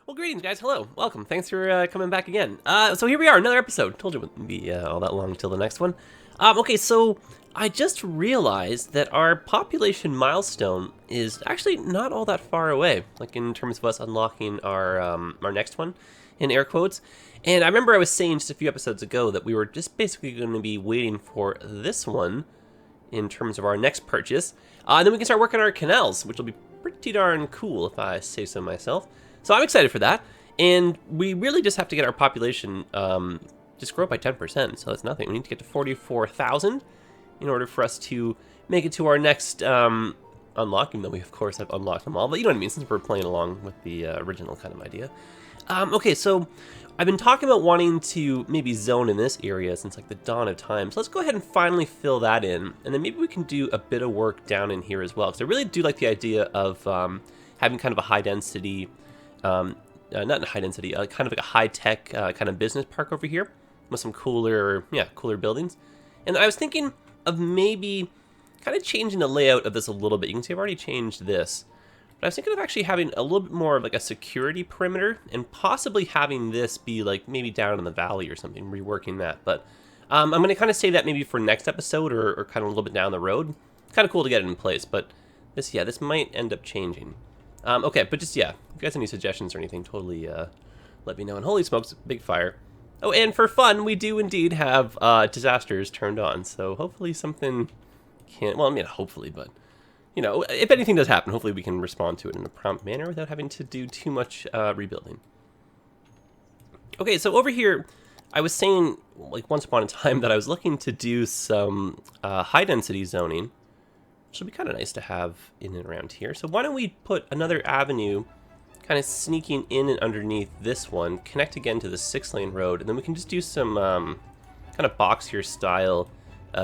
Well, greetings, guys. Hello. Welcome. Thanks for coming back again. So here we are, another episode. Told you it wouldn't be all that long until the next one. Okay, so I just realized that our population milestone is actually not all that far away, like in terms of us unlocking our next one, in air quotes. And I remember I was saying just a few episodes ago that we were just basically going to be waiting for this one in terms of our next purchase. And then we can start working on our canals, which will be pretty darn cool if I say so myself. So I'm excited for that, and we really just have to get our population just grow up by 10%, so that's nothing. We need to get to 44,000 in order for us to make it to our next unlocking, though we, of course, have unlocked them all, but you know what I mean, since we're playing along with the original kind of idea. Okay, so I've been talking about wanting to maybe zone in this area since like the dawn of time, so let's go ahead and finally fill that in, and then maybe we can do a bit of work down in here as well, because I really do like the idea of having kind of a high-density not high density, kind of like a high-tech kind of business park over here with some cooler buildings. And I was thinking of maybe kind of changing the layout of this a little bit. You can see I've already changed this. But I was thinking of actually having a little bit more of like a security perimeter and possibly having this be like maybe down in the valley or something, reworking that. But I'm going to kind of save that maybe for next episode or kind of a little bit down the road. Kind of cool to get it in place, but this might end up changing. Okay, but just, if you guys have any suggestions or anything, totally let me know. And holy smokes, big fire. Oh, and for fun, we do indeed have disasters turned on, so hopefully something can, well, I mean, hopefully, but, you know, if anything does happen, hopefully we can respond to it in a prompt manner without having to do too much rebuilding. Okay, so over here, I was saying, like, once upon a time that I was looking to do some high-density zoning, which would be kind of nice to have in and around here. So why don't we put another avenue kind of sneaking in and underneath this one, connect again to the 6-lane road, and then we can just do some kind of boxier style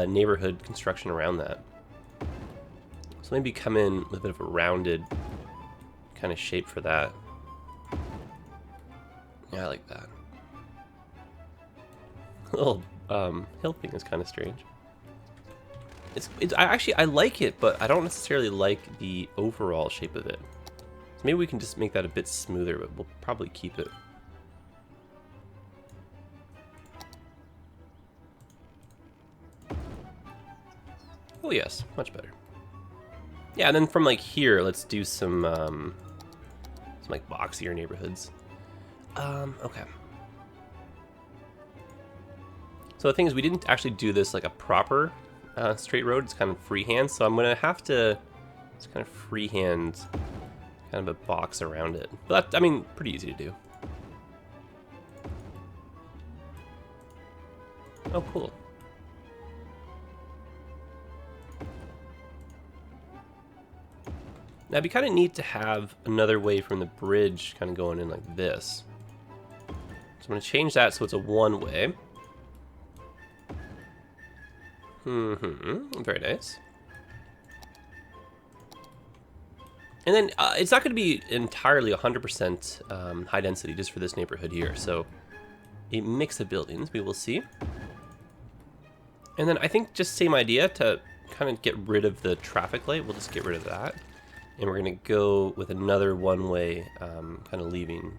neighborhood construction around that. So maybe come in with a bit of a rounded kind of shape for that. Yeah, I like that. The little hill thing is kind of strange. I like it, but I don't necessarily like the overall shape of it. So maybe we can just make that a bit smoother, but we'll probably keep it. Oh yes, much better. Yeah, and then from like here, let's do some like boxier neighborhoods. Okay. So the thing is, we didn't actually do this like a proper straight road. It's kind of freehand, so I'm gonna have to just kind of freehand kind of a box around it. But that, I mean, pretty easy to do. Oh, cool. Now it'd be kind of neat to have another way from the bridge kind of going in like this. So I'm gonna change that so it's a one-way. Very nice. And then it's not going to be entirely 100% high density just for this neighborhood here. So a mix of buildings, we will see. And then I think just same idea to kind of get rid of the traffic light. We'll just get rid of that. And we're going to go with another one-way kind of leaving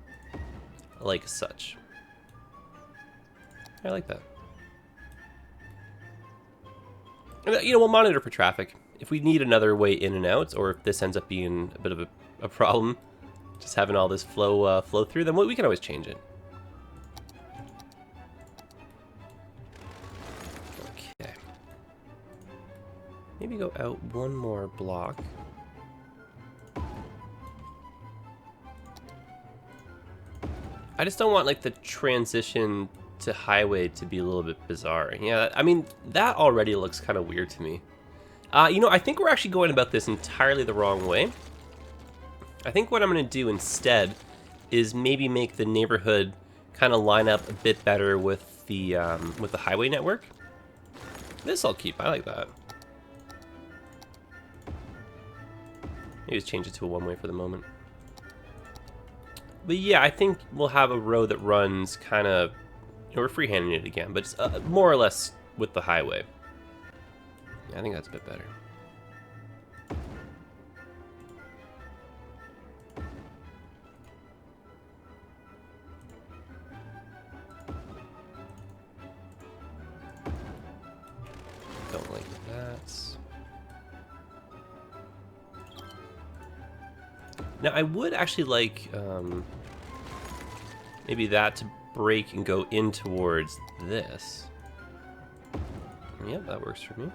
like such. I like that. You know, we'll monitor for traffic. If we need another way in and out, or if this ends up being a bit of a problem, just having all this flow through, then we can always change it. Okay. Maybe go out one more block. I just don't want like the transition to highway to be a little bit bizarre. Yeah, I mean, that already looks kind of weird to me. You know, I think we're actually going about this entirely the wrong way. I think what I'm going to do instead is maybe make the neighborhood kind of line up a bit better with the highway network. This I'll keep. I like that. Maybe just change it to a one-way for the moment. But yeah, I think we'll have a road that runs kind of, you know, we're freehanding it again, but it's more or less with the highway. Yeah, I think that's a bit better. that. Now, I would actually like maybe that to break and go in towards this. Yep, that works for me.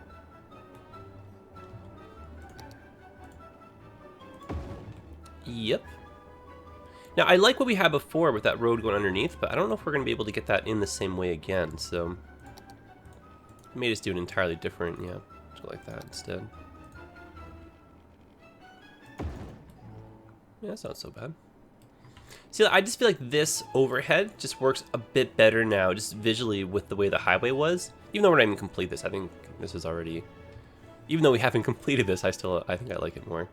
Yep. Now, I like what we had before with that road going underneath, but I don't know if we're going to be able to get that in the same way again, so we may just do an entirely different, yeah, something like that instead. Yeah, that's not so bad. See, I just feel like this overhead just works a bit better now, just visually with the way the highway was. Even though we're not even complete this, I think this is already... Even though we haven't completed this, I think I like it more.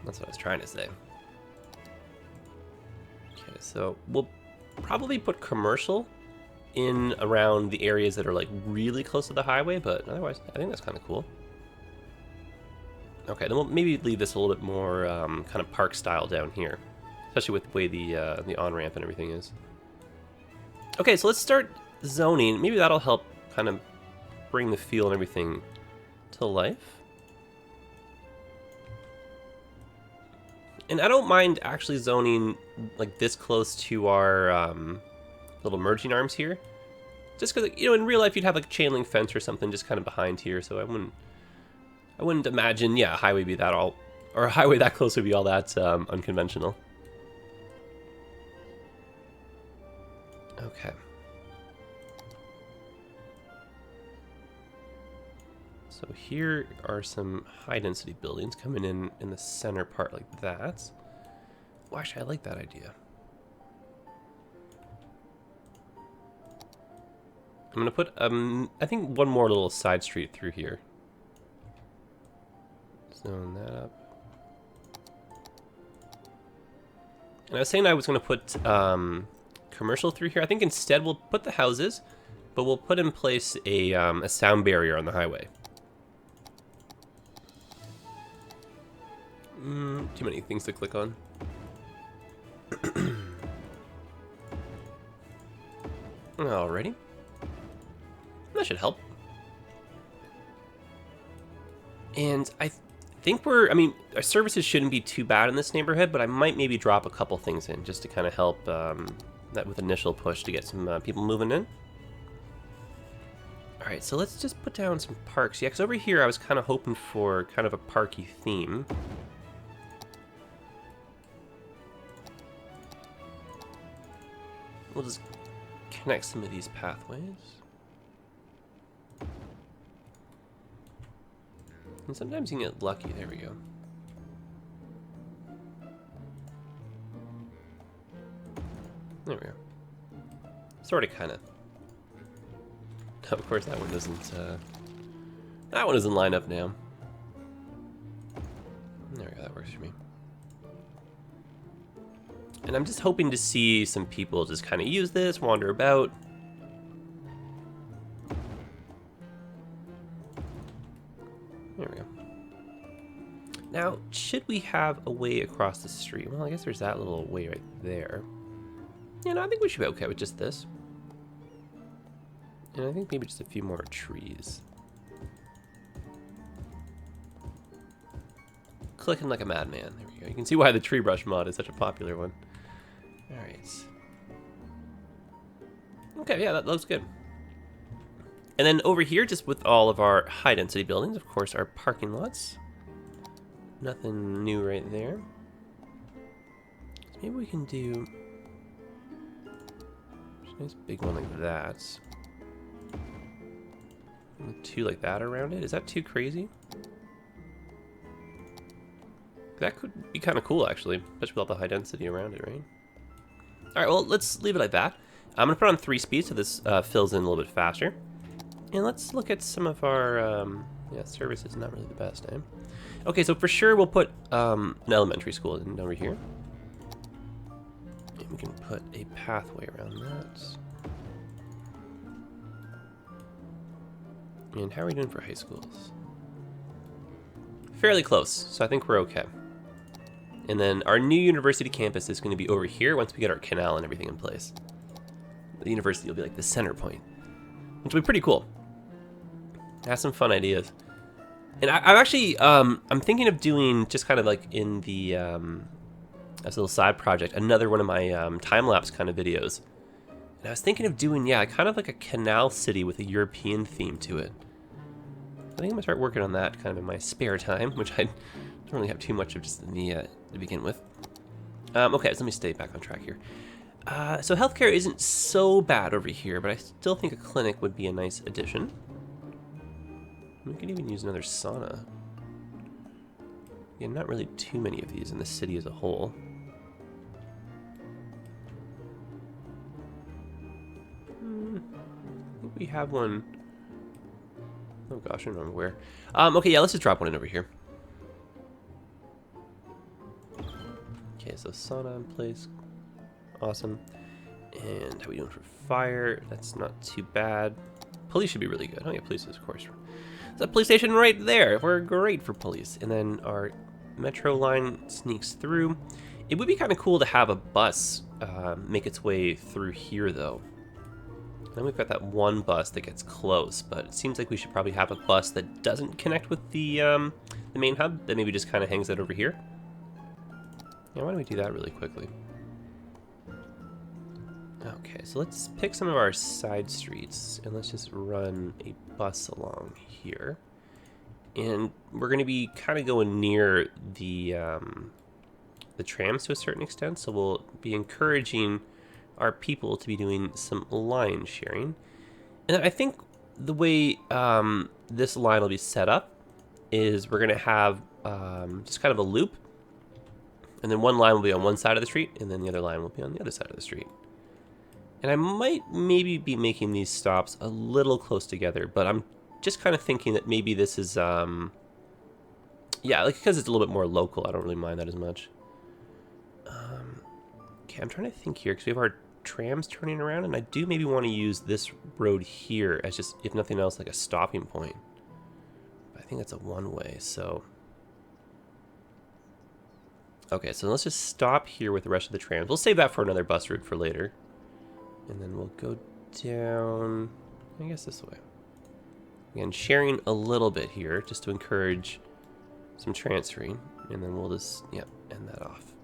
That's what I was trying to say. Okay, so we'll probably put commercial in around the areas that are like really close to the highway, but otherwise, I think that's kind of cool. Okay, then we'll maybe leave this a little bit more kind of park style down here, especially with the way the on-ramp and everything is. Okay, so let's start zoning. Maybe that'll help kind of bring the feel and everything to life. And I don't mind actually zoning like this close to our little merging arms here. Just because, you know, in real life you'd have like a chain link fence or something just kind of behind here, so I wouldn't imagine, yeah, a highway be that all, or a highway that close would be all that unconventional. Okay. So here are some high-density buildings coming in the center part like that. Well, actually, I like that idea. I'm gonna put, I think one more little side street through here. Zone that up. And I was saying I was gonna put commercial through here. I think instead we'll put the houses, but we'll put in place a sound barrier on the highway. Too many things to click on. Alrighty. That should help. And I think I mean, our services shouldn't be too bad in this neighborhood, but I might maybe drop a couple things in just to kind of help that with initial push to get some people moving in. Alright, so let's just put down some parks. Yeah, because over here I was kind of hoping for kind of a parky theme. We'll just connect some of these pathways. And sometimes you can get lucky. There we go. There we go. Sort of, kind of. Of course, that one doesn't. That one doesn't line up now. There we go. That works for me. And I'm just hoping to see some people just kind of use this, wander about. There we go. Now, should we have a way across the street? Well, I guess there's that little way right there. You know, I think we should be okay with just this. And I think maybe just a few more trees. Clicking like a madman. There we go. You can see why the tree brush mod is such a popular one. Alright. Okay, yeah, that looks good. And then over here, just with all of our high-density buildings, of course, our parking lots. Nothing new right there. So maybe we can do a nice big one like that. And two like that around it. Is that too crazy? That could be kind of cool, actually, especially with all the high density around it, right? All right, well, let's leave it like that. I'm gonna put on 3 speed so this fills in a little bit faster. And let's look at some of our, yeah, services, not really the best, eh? Okay, so for sure we'll put an elementary school in over here. And we can put a pathway around that. And how are we doing for high schools? Fairly close, so I think we're okay. And then our new university campus is going to be over here once we get our canal and everything in place. The university will be like the center point, which will be pretty cool. It has some fun ideas. And I'm actually, I'm thinking of doing just kind of like in the, as a little side project, another one of my time-lapse kind of videos. And I was thinking of doing, yeah, kind of like a canal city with a European theme to it. I think I'm gonna start working on that kind of in my spare time, which I don't really have too much of just in the, to begin with. Okay, so let me stay back on track here. So healthcare isn't so bad over here, but I still think a clinic would be a nice addition. We could even use another sauna. Yeah, not really too many of these in the city as a whole. I think we have one. Oh gosh, I don't remember where. Okay, yeah, let's just drop one in over here. Okay, so sauna in place. Awesome. And how are we doing for fire? That's not too bad. Police should be really good. Oh yeah, police is of course. There's a police station right there. We're great for police. And then our metro line sneaks through. It would be kind of cool to have a bus make its way through here, though. Then we've got that one bus that gets close, but it seems like we should probably have a bus that doesn't connect with the main hub, that maybe just kind of hangs out over here. Yeah, why don't we do that really quickly? Okay, so let's pick some of our side streets, and let's just run a bus along here. And we're going to be kind of going near the trams to a certain extent, so we'll be encouraging our people to be doing some line sharing. And I think the way this line will be set up is we're going to have just kind of a loop, and then one line will be on one side of the street, and then the other line will be on the other side of the street. And I might maybe be making these stops a little close together, but I'm just kind of thinking that maybe this is, yeah, like because it's a little bit more local, I don't really mind that as much. Okay, I'm trying to think here, because we have our trams turning around, and I do maybe want to use this road here as just, if nothing else, like a stopping point. I think that's a one-way, so... Okay, so let's just stop here with the rest of the trams. We'll save that for another bus route for later. And then we'll go down, I guess this way. Again, sharing a little bit here, just to encourage some transferring. And then we'll just, yeah, end that off.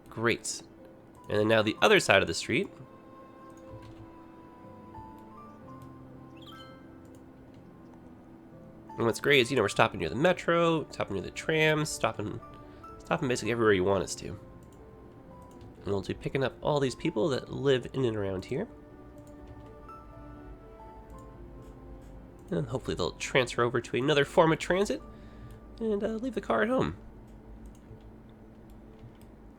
Great. And then now the other side of the street. And what's great is, you know, we're stopping near the metro, stopping near the trams, stopping basically everywhere you want us to. And we'll be picking up all these people that live in and around here. And hopefully they'll transfer over to another form of transit and leave the car at home.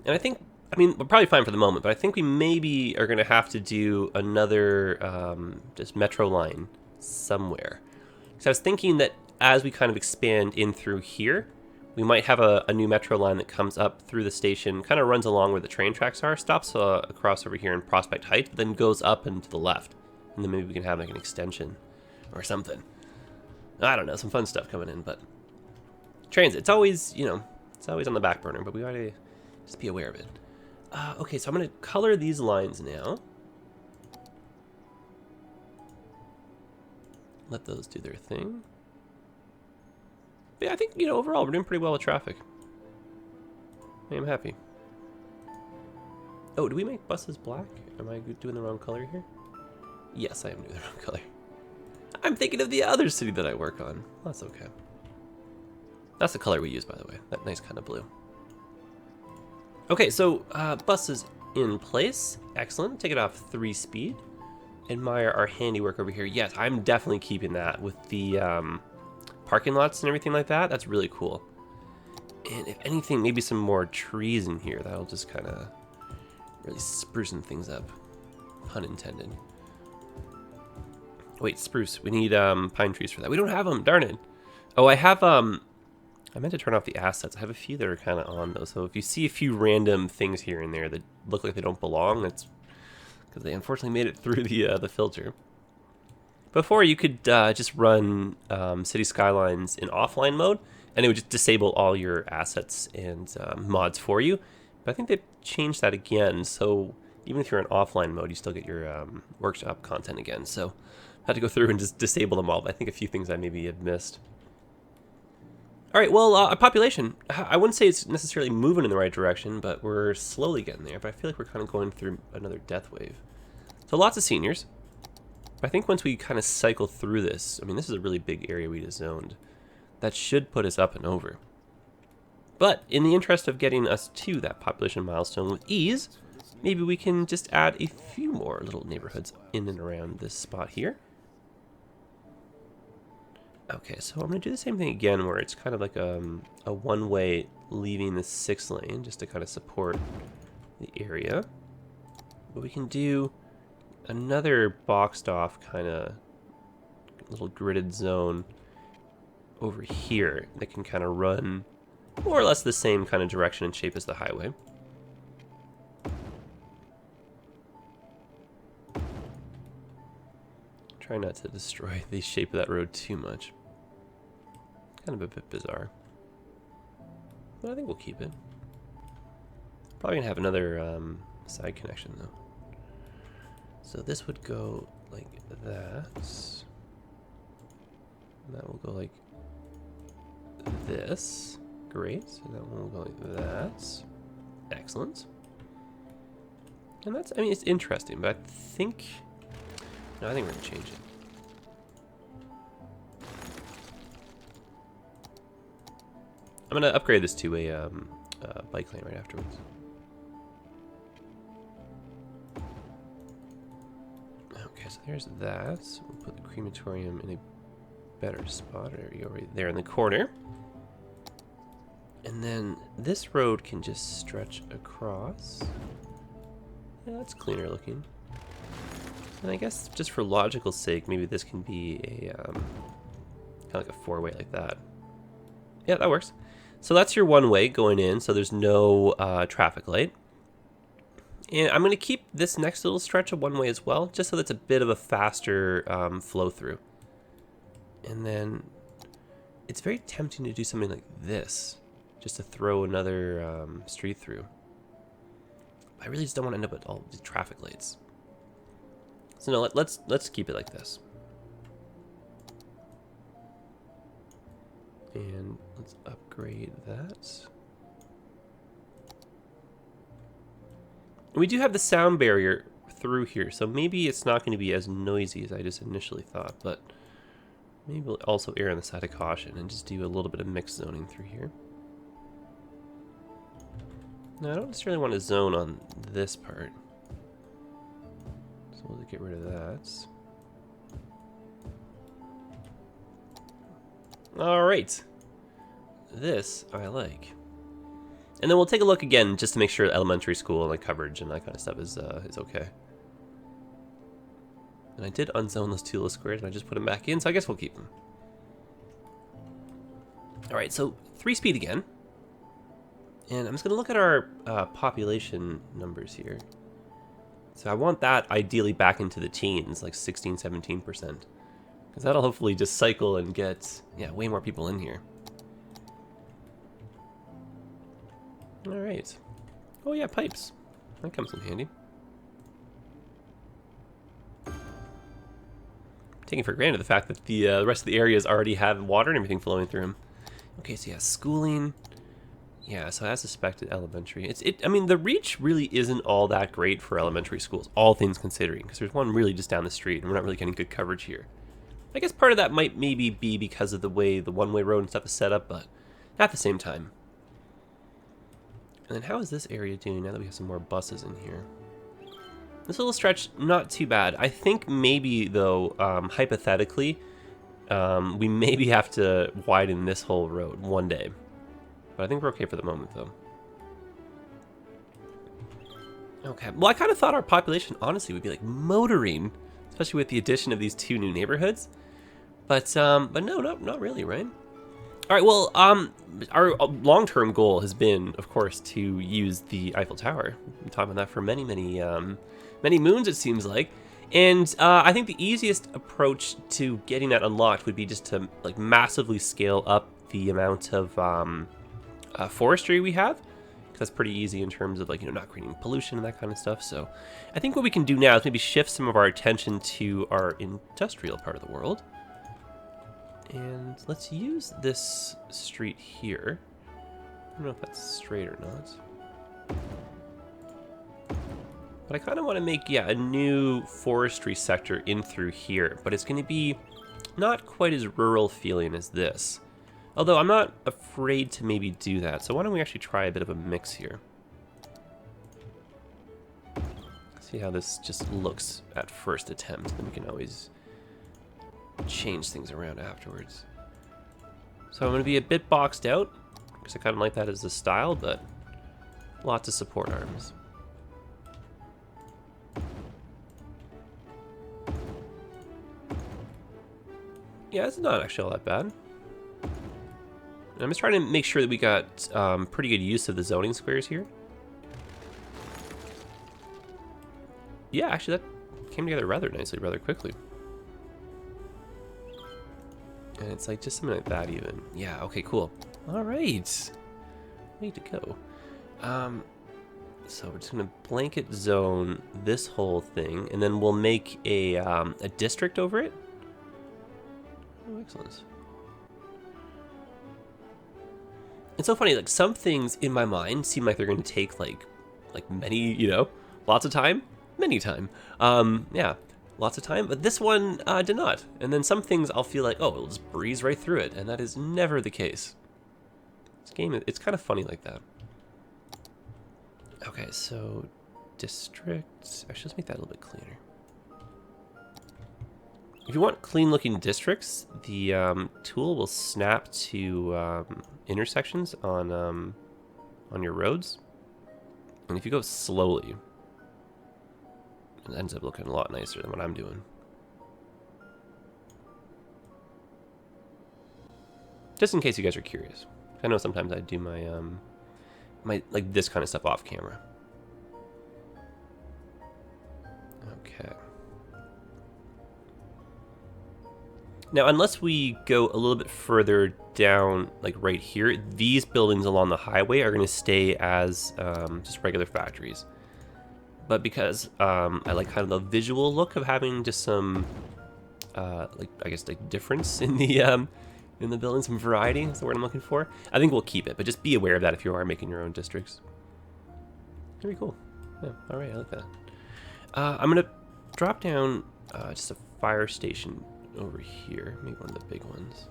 And I think, I mean, we're probably fine for the moment, but I think we maybe are going to have to do another just metro line somewhere. So I was thinking that as we kind of expand in through here, we might have a new metro line that comes up through the station, kind of runs along where the train tracks are, stops across over here in Prospect Heights, but then goes up and to the left. And then maybe we can have like an extension or something. I don't know, some fun stuff coming in, but transit, it's always, you know, it's always on the back burner, but we gotta just be aware of it. Okay, so I'm gonna color these lines now. Let those do their thing. But yeah, I think, you know, overall we're doing pretty well with traffic. I am happy. Oh, do we make buses black? Am I doing the wrong color here? Yes, I am doing the wrong color. I'm thinking of the other city that I work on. That's okay. That's the color we use, by the way. That nice kind of blue. Okay, so bus is in place. Excellent. Take it off 3 speed. Admire our handiwork over here. Yes, I'm definitely keeping that with the parking lots and everything like that. That's really cool. And if anything, maybe some more trees in here. That'll just kind of really sprucing things up. Pun intended. Wait, spruce. We need pine trees for that. We don't have them. Darn it. Oh, I have I meant to turn off the assets. I have a few that are kind of on though. So if you see a few random things here and there that look like they don't belong, that's because they unfortunately made it through the filter. Before, you could just run City Skylines in offline mode, and it would just disable all your assets and mods for you. But I think they've changed that again, so even if you're in offline mode, you still get your workshop content again. So Had to go through and just disable them all, but I think a few things I maybe had missed. All right, well, a population. I wouldn't say it's necessarily moving in the right direction, but we're slowly getting there. But I feel like we're kind of going through another death wave. So lots of seniors. But I think once we kind of cycle through this, I mean, this is a really big area we just zoned. That should put us up and over. But in the interest of getting us to that population milestone with ease, maybe we can just add a few more little neighborhoods in and around this spot here. Okay, so I'm going to do the same thing again where it's kind of like a one-way leaving the 6 lane just to kind of support the area. But we can do another boxed off kind of little gridded zone over here that can kind of run more or less the same kind of direction and shape as the highway. Try not to destroy the shape of that road too much. Kind of a bit bizarre. But I think we'll keep it. Probably gonna have another side connection though. So this would go like that. And that will go like this. Great. And that one will go like that. Excellent. And that's, I mean, it's interesting, but I think... No, I think we're going to change it. I'm going to upgrade this to a bike lane right afterwards. Okay, so there's that. We'll put the crematorium in a better spot. There you go, right there in the corner. And then this road can just stretch across. Yeah, that's cleaner looking. And I guess just for logical sake, maybe this can be a kind of like a 4-way like that. Yeah, that works. So that's your 1-way going in, so there's no traffic light. And I'm going to keep this next little stretch of 1-way as well, just so that's a bit of a faster flow through. And then it's very tempting to do something like this, just to throw another street through. I really just don't want to end up with all the traffic lights. So no, let's keep it like this. And let's upgrade that. And we do have the sound barrier through here, so maybe it's not going to be as noisy as I just initially thought, but maybe we'll also err on the side of caution and just do a little bit of mixed zoning through here. No, I don't necessarily want to zone on this part. So we'll get rid of that. Alright. This I like. And then we'll take a look again just to make sure elementary school and like coverage and that kind of stuff is okay. And I did unzone those two little squares and I just put them back in, so I guess we'll keep them. Alright, so 3-speed again. And I'm just going to look at our population numbers here. So I want that ideally back into the teens, like 16, 17%. Because that'll hopefully just cycle and get, yeah, way more people in here. Alright. Oh yeah, pipes. That comes in handy. Taking for granted the fact that the rest of the areas already have water and everything flowing through them. Okay, so yeah, schooling. Yeah, so as suspected, elementary. I mean, the reach really isn't all that great for elementary schools, all things considering, because there's one really just down the street, and we're not really getting good coverage here. I guess part of that might maybe be because of the way the one-way road and stuff is set up, but at the same time. And then how is this area doing now that we have some more buses in here? This little stretch, not too bad. I think maybe, though, hypothetically, we maybe have to widen this whole road one day. But I think we're okay for the moment, though. Okay. Well, I kind of thought our population, honestly, would be like motoring, especially with the addition of these 2 new neighborhoods. But no, not really, right? All right. Well, our long-term goal has been, of course, to use the Eiffel Tower. We've been talking about that for many moons, it seems like. And I think the easiest approach to getting that unlocked would be just to like massively scale up the amount of forestry we have, That's pretty easy in terms of like, you know, not creating pollution and that kind of stuff. So I think what we can do now is maybe shift some of our attention to our industrial part of the world. And let's use this street here. I don't know if that's straight or not. But I kind of want to make, yeah, a new forestry sector in through here. But it's going to be not quite as rural feeling as this. Although I'm not afraid to maybe do that. So why don't we actually try a bit of a mix here. See how this just looks at first attempt. Then we can always change things around afterwards. So I'm going to be a bit boxed out, because I kind of like that as a style, but lots of support arms. Yeah, it's not actually all that bad. I'm just trying to make sure that we got pretty good use of the zoning squares here. Yeah, actually that came together rather nicely, rather quickly. And it's like just something like that even. Yeah, okay, cool. All right. Way to go. So we're just gonna blanket zone this whole thing, and then we'll make a district over it. Oh, excellent. It's so funny, like some things in my mind seem like they're gonna take like many, you know, lots of time, yeah, lots of time, but this one did not. And then some things I'll feel like, oh, it'll just breeze right through it, and that is never the case. This game, it's kind of funny like that. Okay, so districts, actually let's make that a little bit cleaner. If you want clean looking districts, the tool will snap to intersections on your roads. And if you go slowly, it ends up looking a lot nicer than what I'm doing. Just in case you guys are curious. I know sometimes I do my like this kind of stuff off camera. Okay. Now, unless we go a little bit further down, like right here, these buildings along the highway are going to stay as just regular factories. But because I like kind of the visual look of having just some, like I guess like difference in the building, some variety is the word I'm looking for. I think we'll keep it, but just be aware of that if you are making your own districts. Very cool. Yeah, all right, I like that. I'm gonna drop down just a fire station over here, maybe one of the big ones.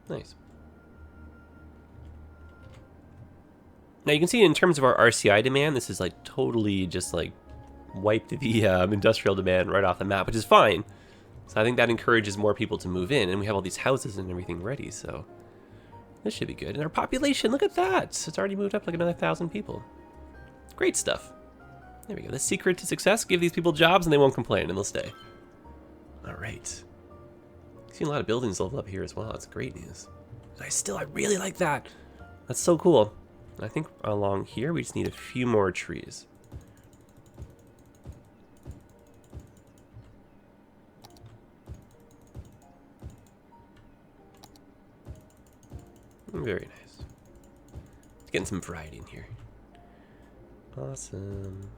Nice. Now you can see in terms of our RCI demand, this is like totally just like wiped the industrial demand right off the map, which is fine. So I think that encourages more people to move in, and we have all these houses and everything ready, so this should be good. And our population, look at that! It's already moved up like another 1,000 people. Great stuff. There we go. The secret to success, give these people jobs and they won't complain and they'll stay. All right. I've seen a lot of buildings level up here as well. That's great news. I really like that. That's so cool. I think along here we just need a few more trees. Very nice. Getting some variety in here. Awesome.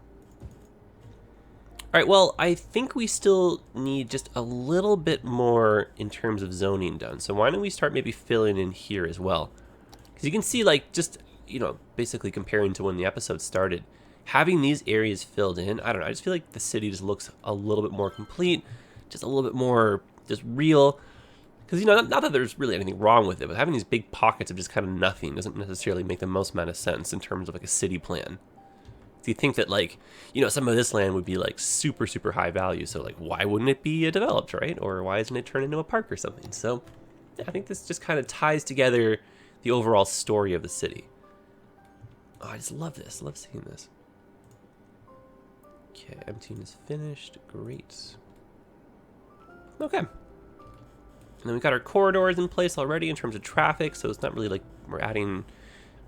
All right, well, I think we still need just a little bit more in terms of zoning done. So why don't we start maybe filling in here as well? Because you can see, like, just, you know, basically comparing to when the episode started, having these areas filled in, I don't know, I just feel like the city just looks a little bit more complete, just a little bit more just real. Because, you know, not that there's really anything wrong with it, but having these big pockets of just kind of nothing doesn't necessarily make the most amount of sense in terms of like a city plan. So you think that, like, you know, some of this land would be like super, super high value. So like, why wouldn't it be developed, right? Or why isn't it turned into a park or something? So yeah, I think this just kind of ties together the overall story of the city. Oh, I just love this. Love seeing this. Okay, emptying is finished. Great. Okay. And then we got our corridors in place already in terms of traffic, so it's not really like we're adding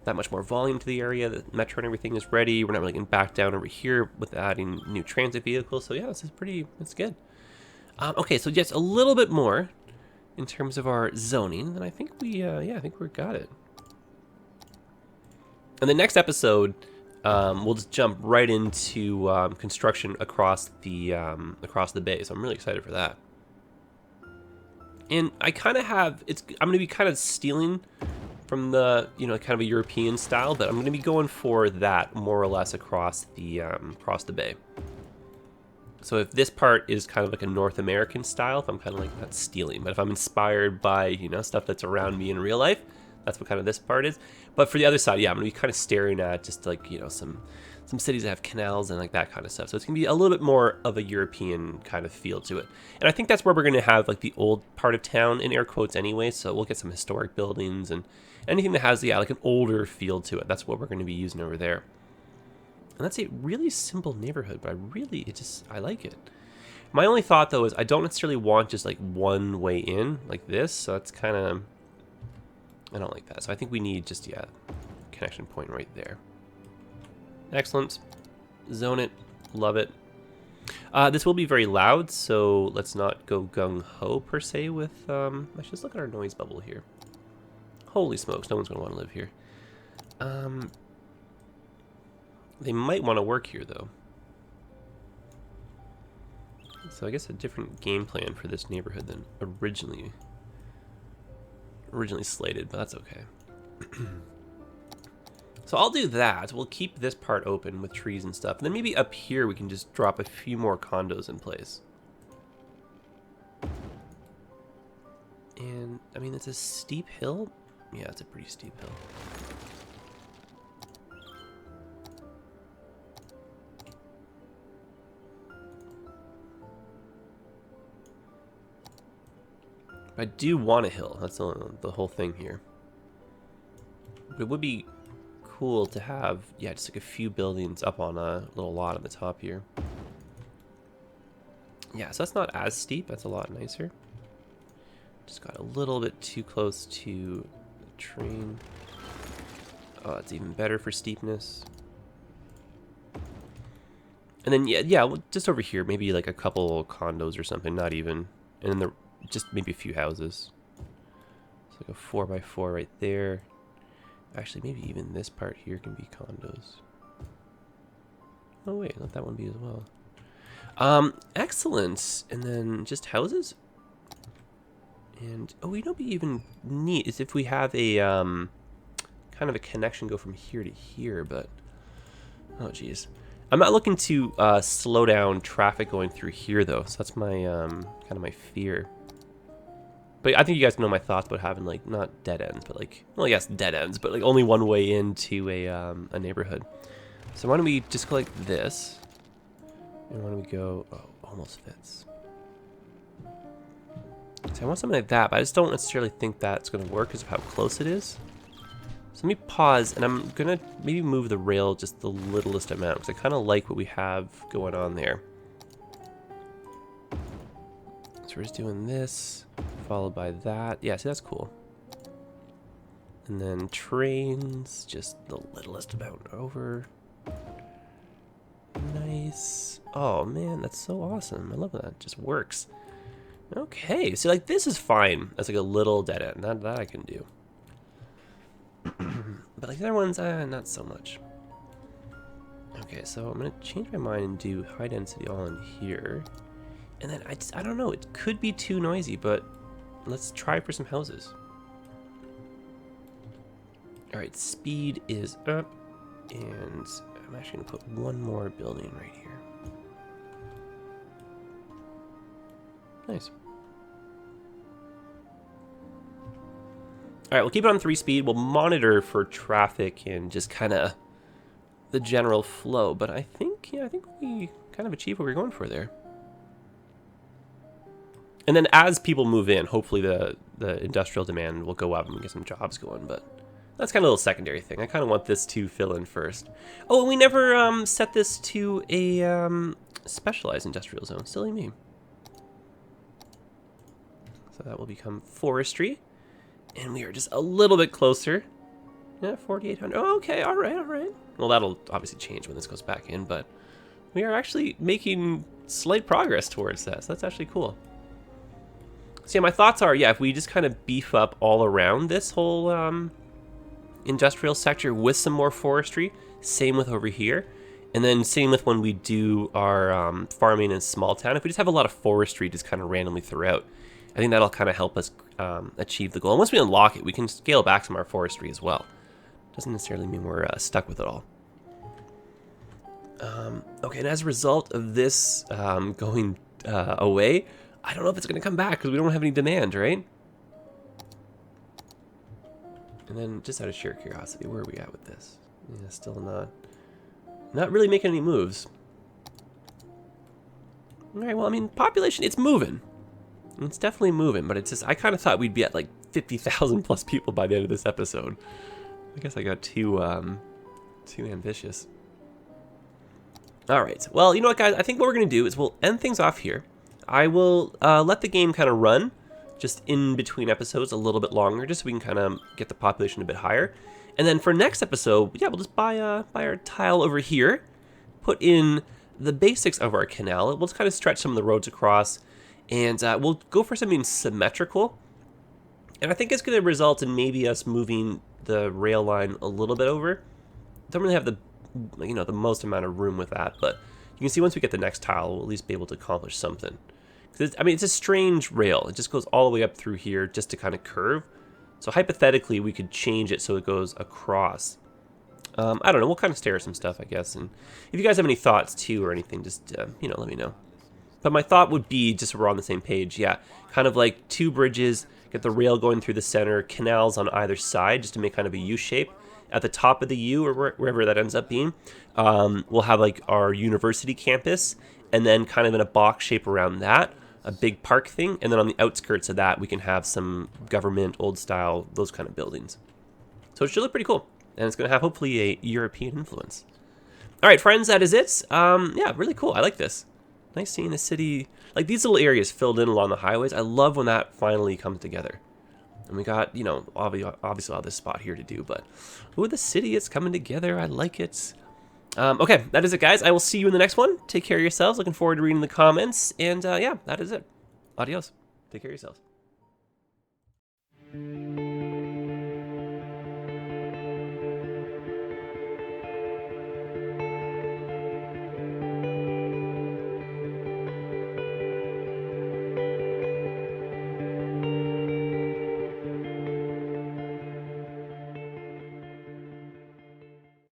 that much more volume to the area. The metro and everything is ready. We're not really getting back down over here with adding new transit vehicles. So yeah, this is it's good. Okay, so just a little bit more in terms of our zoning, and I think we, yeah, I think we got it. And the next episode, we'll just jump right into construction across the bay. So I'm really excited for that. And I kind of have I'm going to be kind of stealing from the kind of a European style, but I'm going to be going for that more or less across the bay. So if this part is kind of like a North American style, if I'm kind of like not stealing, but if I'm inspired by stuff that's around me in real life, that's what kind of this part is. But for the other side, yeah, I'm going to be kind of staring at just like some cities that have canals and like that kind of stuff. So it's going to be a little bit more of a European kind of feel to it. And I think that's where we're going to have like the old part of town in air quotes anyway. So we'll get some historic buildings and anything that has like an older feel to it. That's what we're going to be using over there. And that's a really simple neighborhood, but I like it. My only thought though is I don't necessarily want just like one way in like this. So that's kind of, I don't like that. So I think we need just, connection point right there. Excellent. Zone it. Love it. This will be very loud, so let's not go gung-ho per se with, let's just look at our noise bubble here. Holy smokes, no one's going to want to live here. They might want to work here, though. So I guess a different game plan for this neighborhood than originally slated, but that's okay. So I'll do that. We'll keep this part open with trees and stuff. And then maybe up here we can just drop a few more condos in place. And, I mean, it's a steep hill. Yeah, it's a pretty steep hill. I do want a hill. That's the whole thing here. But it would be cool to have, just like a few buildings up on a little lot at the top here. Yeah, so that's not as steep. That's a lot nicer. Just got a little bit too close to the train. Oh, it's even better for steepness. And then, just over here, maybe like a couple condos or something, not even. And then just maybe a few houses. It's like a 4x4 right there. Actually, maybe even this part here can be condos. Oh wait, let that one be as well. Excellent. And then just houses. And we don't be even neat is if we have a kind of a connection go from here to here, but oh geez. I'm not looking to slow down traffic going through here though, so that's my kind of my fear. But I think you guys know my thoughts about having like not dead ends, but like, well, yes, dead ends, but like only one way into a neighborhood. So why don't we just go like this, and why don't we go? Oh, almost fits. So I want something like that, but I just don't necessarily think that's going to work because of how close it is. So let me pause, and I'm gonna maybe move the rail just the littlest amount because I kind of like what we have going on there. So we're just doing this, followed by that. Yeah, see, that's cool. And then trains, just the littlest amount over. Nice. Oh man, that's so awesome. I love that. It just works. Okay, so like this is fine. That's like a little dead end. That I can do. But like the other ones, not so much. Okay, so I'm gonna change my mind and do high density all in here. And then I don't know, it could be too noisy, but let's try for some houses. All right, speed is up, and I'm actually gonna put one more building right here. Nice. All right, we'll keep it on 3 speed. We'll monitor for traffic and just kind of the general flow. But I think we kind of achieved what we were going for there. And then as people move in, hopefully the industrial demand will go up and we get some jobs going. But that's kind of a little secondary thing. I kind of want this to fill in first. Oh, and we never set this to a specialized industrial zone. Silly me. So that will become forestry. And we are just a little bit closer. Yeah, 4,800. Oh, okay, all right, all right. Well, that'll obviously change when this goes back in, but we are actually making slight progress towards that. So that's actually cool. So yeah, my thoughts are, if we just kind of beef up all around this whole industrial sector with some more forestry. Same with over here. And then same with when we do our farming in small town. If we just have a lot of forestry just kind of randomly throughout, I think that'll kind of help us achieve the goal. And once we unlock it, we can scale back some of our forestry as well. Doesn't necessarily mean we're stuck with it all. Okay, and as a result of this going away, I don't know if it's going to come back because we don't have any demand, right? And then, just out of sheer curiosity, where are we at with this? Yeah, still not really making any moves. All right, well, I mean, population, it's moving. It's definitely moving, but it's just, I kind of thought we'd be at like 50,000 plus people by the end of this episode. I guess I got too ambitious. All right, well, you know what, guys? I think what we're going to do is we'll end things off here. I will let the game kind of run just in between episodes a little bit longer, just so we can kind of get the population a bit higher. And then for next episode, yeah, we'll just buy our tile over here, put in the basics of our canal. We'll just kind of stretch some of the roads across, and we'll go for something symmetrical. And I think it's going to result in maybe us moving the rail line a little bit over. Don't really have the most amount of room with that, but you can see once we get the next tile, we'll at least be able to accomplish something. I mean, it's a strange rail. It just goes all the way up through here just to kind of curve. So hypothetically, we could change it so it goes across. I don't know. We'll kind of stare at some stuff, I guess. And if you guys have any thoughts too or anything, just let me know. But my thought would be, just so we're on the same page, yeah, kind of like 2 bridges, get the rail going through the center, canals on either side, just to make kind of a U shape. At the top of the U, or wherever that ends up being, we'll have like our university campus, and then kind of in a box shape around that, a big park thing, and then on the outskirts of that, we can have some government, old style, those kind of buildings. So it should look pretty cool, and it's going to have hopefully a European influence. All right, friends, that is it. Yeah, really cool. I like this. Nice seeing the city, like these little areas filled in along the highways. I love when that finally comes together. And we got, obviously all this spot here to do, but ooh, the city is coming together. I like it. Okay, that is it, guys. I will see you in the next one. Take care of yourselves. Looking forward to reading the comments. And yeah, that is it. Adios. Take care of yourselves.